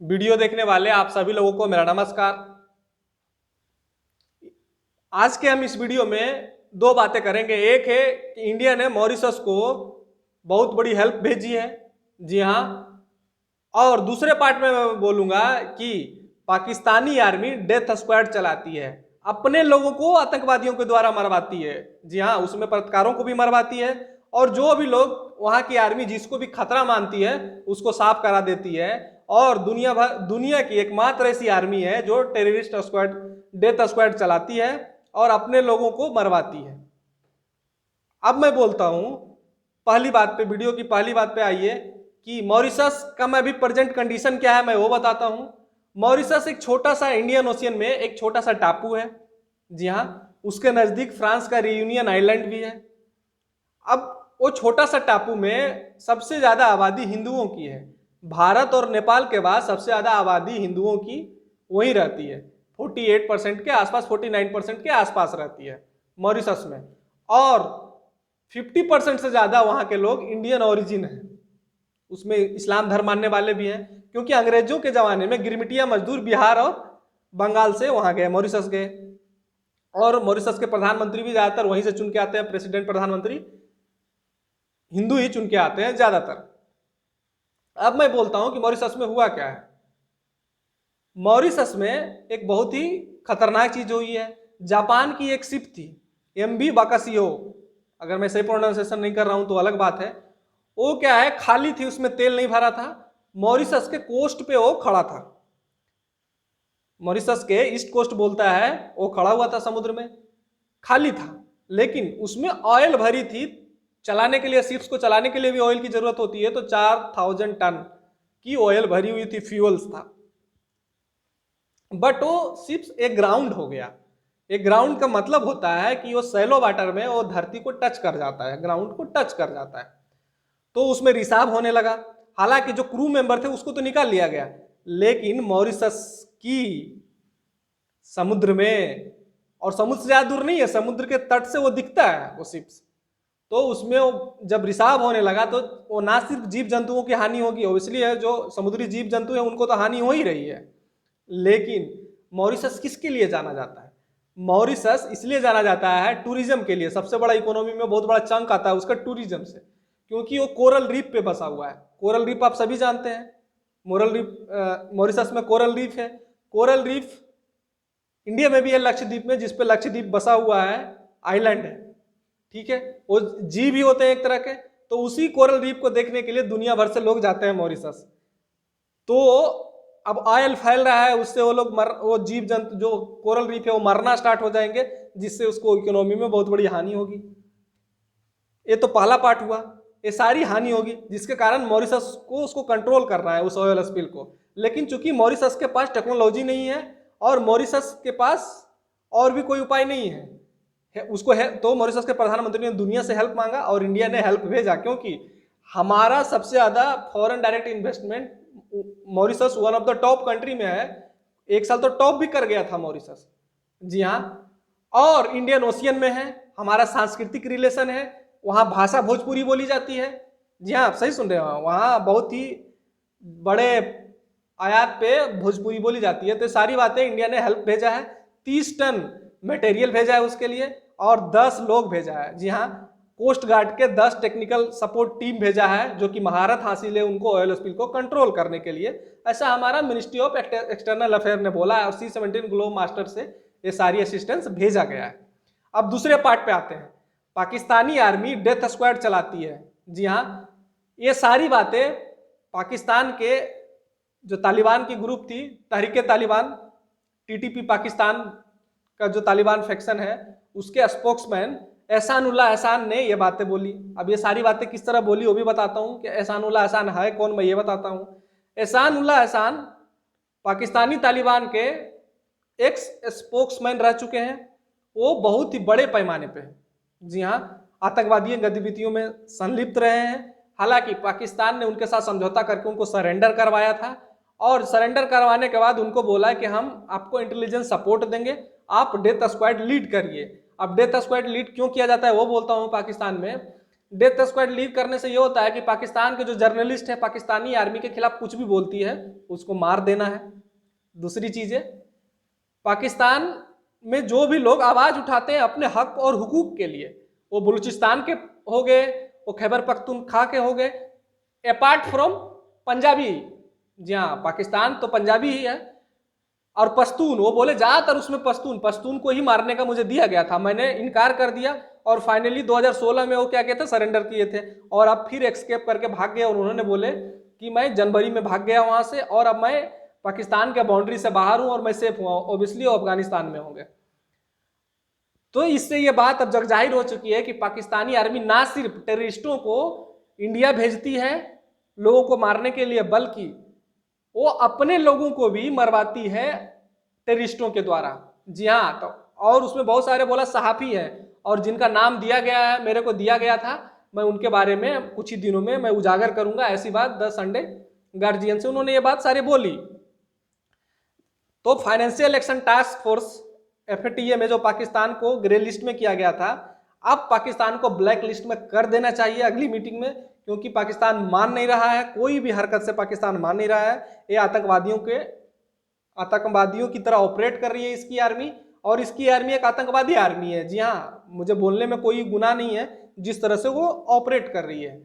Video देखने वाले आप सभी लोगों को मेरा नमस्कार। आज के हम इस वीडियो में दो बातें करेंगे। एक है कि इंडिया ने मॉरिशस को बहुत बड़ी हेल्प भेजी है, जी हाँ। और दूसरे पार्ट में मैं बोलूंगा कि पाकिस्तानी आर्मी डेथ स्क्वाड चलाती है, अपने लोगों को आतंकवादियों के द्वारा मरवाती है, जी हाँ। उसमें पत्रकारों को भी मरवाती है और जो भी लोग वहां की आर्मी जिसको भी खतरा मानती है उसको साफ करा देती है। और दुनिया की एकमात्र ऐसी आर्मी है जो टेररिस्ट स्क्वाड डेथ स्क्वाड चलाती है और अपने लोगों को मरवाती है। अब मैं बोलता हूं पहली बात पे, वीडियो की पहली बात पे आइए कि मॉरिशस का मैं अभी प्रेजेंट कंडीशन क्या है मैं वो बताता हूं। मॉरिशस एक छोटा सा इंडियन ओशियन में एक छोटा सा टापू है, जी हाँ। उसके नजदीक फ्रांस का रियूनियन आइलैंड भी है। अब वो छोटा सा टापू में सबसे ज्यादा आबादी हिंदुओं की है। भारत और नेपाल के बाद सबसे ज्यादा आबादी हिंदुओं की वहीं रहती है। 48% के आसपास, 49% के आसपास रहती है मॉरिशस में। और 50% से ज्यादा वहां के लोग इंडियन ओरिजिन है। उसमें इस्लाम धर्म मानने वाले भी हैं, क्योंकि अंग्रेजों के जमाने में गिरमिटिया मजदूर बिहार और बंगाल से वहां गए, मॉरिशस गए। और मॉरिशस के प्रधानमंत्री भी ज्यादातर वहीं से चुन के आते हैं। प्रेसिडेंट, प्रधानमंत्री हिंदू ही चुन के आते हैं ज्यादातर। अब मैं बोलता हूं कि मॉरिशस में हुआ क्या है। मॉरिशस में एक बहुत ही खतरनाक चीज हुई है। जापान की एक शिप थी, MV बाकासियो, अगर मैं सही प्रोनाउंसिएशन नहीं कर रहा हूं तो अलग बात है। वो क्या है, खाली थी, उसमें तेल नहीं भरा था। मॉरिशस के कोस्ट पे वो खड़ा था। मॉरिशस के ईस्ट कोस्ट बोलता है, वो खड़ा हुआ था समुद्र में, खाली था। लेकिन उसमें ऑयल भरी थी। चलाने के लिए, शिप्स को चलाने के लिए भी ऑयल की जरूरत होती है, तो 4000 टन की ऑयल भरी हुई थी, फ्यूल्स था। बट वो शिप्स एक ग्राउंड हो गया। एक ग्राउंड का मतलब होता है कि वो सैलो वाटर में वो धरती को टच कर जाता है, ग्राउंड को टच कर जाता है। तो उसमें रिसाव होने लगा। हालांकि जो क्रू मेंबर थे उसको तो निकाल लिया गया, लेकिन मॉरिशस की समुद्र में, और समुद्र से ज्यादा दूर नहीं है, समुद्र के तट से वो दिखता है वो शिप्स। तो उसमें वो जब रिसाव होने लगा तो वो ना सिर्फ जीव जंतुओं की हानि होगी, ऑब्वियसली है, जो समुद्री जीव जंतु है उनको तो हानि हो ही रही है। लेकिन मॉरिशस किसके लिए जाना जाता है? मॉरिशस इसलिए जाना जाता है टूरिज्म के लिए। सबसे बड़ा इकोनॉमी में बहुत बड़ा चंक आता है उसका टूरिज्म से, क्योंकि वो कोरल रीफ पे बसा हुआ है। कोरल रीफ आप सभी जानते हैं। मोरल रीफ, मॉरिशस में कोरल रीफ है। कोरल रीफ इंडिया में भी है, लक्षद्वीप में, जिसपे लक्षद्वीप बसा हुआ है, आइलैंड है, ठीक है। वो जीव भी होते हैं एक तरह के। तो उसी कोरल रीफ को देखने के लिए दुनिया भर से लोग जाते हैं मॉरिशस। तो अब ऑयल फैल रहा है, उससे वो लोग वो जीव जंतु जो कोरल रीफ है वो मरना स्टार्ट हो जाएंगे, जिससे उसको इकोनॉमी में बहुत बड़ी हानि होगी। ये तो पहला पार्ट हुआ। ये सारी हानि होगी जिसके कारण मॉरिशस को उसको कंट्रोल करना है, उस ऑयल स्पिल को। लेकिन चूंकि मॉरिशस के पास टेक्नोलॉजी नहीं है और मॉरिशस के पास और भी कोई उपाय नहीं है, उसको है, तो मॉरिशस के प्रधानमंत्री ने दुनिया से हेल्प मांगा और इंडिया ने हेल्प भेजा। क्योंकि हमारा सबसे ज्यादा foreign direct investment, Mauritius one of the top country में है। एक साल तो टॉप भी कर गया था मॉरिशस, जी हाँ। और इंडियन ओशियन में है, हमारा सांस्कृतिक रिलेशन है। वहाँ भाषा भोजपुरी बोली जाती है, जी हाँ, आप सही सुन रहे हो। वहाँ बहुत ही बड़े आयात पे भोजपुरी बोली जाती है। तो सारी बातें इंडिया ने हेल्प भेजा है। 30 टन मटेरियल भेजा है उसके लिए और 10 लोग भेजा है, जी हाँ। कोस्ट गार्ड के 10 टेक्निकल सपोर्ट टीम भेजा है, जो कि महारत हासिल है उनको ऑयल स्पिल को कंट्रोल करने के लिए। ऐसा हमारा मिनिस्ट्री ऑफ एक्सटर्नल अफेयर ने बोला है और C-17 ग्लोब मास्टर से ये सारी असिस्टेंस भेजा गया है। अब दूसरे पार्ट पे आते हैं। पाकिस्तानी आर्मी डेथ स्क्वाड चलाती है, जी हाँ। ये सारी बातें पाकिस्तान के जो तालिबान की ग्रुप थी, तहरीके तालिबान, TTP पाकिस्तान का जो तालिबान फैक्शन है, उसके स्पोक्समैन एहसानुल्लाह एहसान ने ये बातें बोली। अब ये सारी बातें किस तरह बोली वो भी बताता हूँ कि एहसानुल्लाह एहसान है कौन, मैं ये बताता हूँ। एहसानुल्लाह एहसान पाकिस्तानी तालिबान के एक्स स्पोक्समैन रह चुके हैं। वो बहुत ही बड़े पैमाने पे, जी हाँ, आतंकवादी गतिविधियों में संलिप्त रहे हैं। हालांकि पाकिस्तान ने उनके साथ समझौता करके उनको सरेंडर करवाया था और सरेंडर करवाने के बाद उनको बोला कि हम आपको इंटेलिजेंस सपोर्ट देंगे, आप डेथ स्क्वाड लीड करिए। अब डेथ स्क्वाड लीड क्यों किया जाता है वो बोलता हूँ। पाकिस्तान में डेथ स्क्वाड लीव करने से ये होता है कि पाकिस्तान के जो जर्नलिस्ट है पाकिस्तानी आर्मी के खिलाफ कुछ भी बोलती है उसको मार देना है। दूसरी चीज है, पाकिस्तान में जो भी लोग आवाज उठाते हैं अपने हक और हुकूक के लिए, वो बलूचिस्तान के हो गए, वो खैबर पख्तूनख्वा के हो गए, अपार्ट फ्रॉम पंजाबी, जी हाँ पाकिस्तान तो पंजाबी ही है, और पश्तून, वो बोले ज्यादातर उसमें पश्तून को ही मारने का मुझे दिया गया था, मैंने इनकार कर दिया और फाइनली 2016 में वो क्या कहते सरेंडर किए थे और अब फिर एक्सकेप करके भाग गए और उन्होंने बोले कि मैं जनवरी में भाग गया वहां से और अब मैं पाकिस्तान के बाउंड्री से बाहर हूं और मैं सेफ हुआ, ऑब्वियसली वो अफगानिस्तान में होंगे। तो इससे ये बात अब जग जाहिर हो चुकी है कि पाकिस्तानी आर्मी ना सिर्फ टेररिस्टों को इंडिया भेजती है लोगों को मारने के लिए, बल्कि वो अपने लोगों को भी मरवाती है टेररिस्टों के द्वारा। जी हाँ, तो और उसमें बहुत सारे बोला सहाफी हैं और जिनका नाम दिया गया है, मेरे को दिया गया था, मैं उनके बारे में कुछ ही दिनों में मैं उजागर करूंगा, ऐसी बात द संडे गार्जियन से उन्होंने ये बात सारी बोली। तो financial action task force FATA में जो पाकिस्तान को ग्रे लिस्ट में किया गया था, अब पाकिस्तान को ब्लैक लिस्ट में कर देना चाहिए अगली मीटिंग में, क्योंकि पाकिस्तान मान नहीं रहा है, कोई भी हरकत से पाकिस्तान मान नहीं रहा है। ये आतंकवादियों की तरह ऑपरेट कर रही है इसकी आर्मी, और इसकी आर्मी एक आतंकवादी आर्मी है। जी हाँ, मुझे बोलने में कोई गुनाह नहीं है जिस तरह से वो ऑपरेट कर रही है।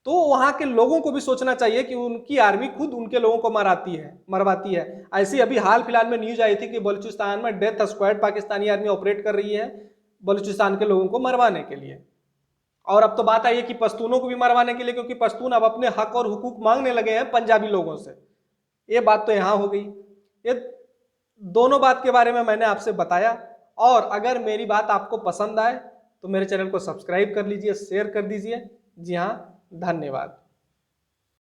तो वहां के लोगों को भी सोचना चाहिए कि उनकी आर्मी खुद उनके लोगों को मरवाती है। ऐसी अभी हाल फिलहाल में न्यूज आई थी कि बलूचिस्तान में death squad Pakistani army operate कर रही है बलूचिस्तान के लोगों को मरवाने के लिए। और अब तो बात आई है कि पश्तूनों को भी मरवाने के लिए, क्योंकि पश्तून अब अपने हक और हुकूक मांगने लगे हैं पंजाबी लोगों से। ये बात तो यहाँ हो गई। ये दोनों बात के बारे में मैंने आपसे बताया, और अगर मेरी बात आपको पसंद आए तो मेरे चैनल को सब्सक्राइब कर लीजिए, शेयर कर दीजिए। जी हाँ, धन्यवाद।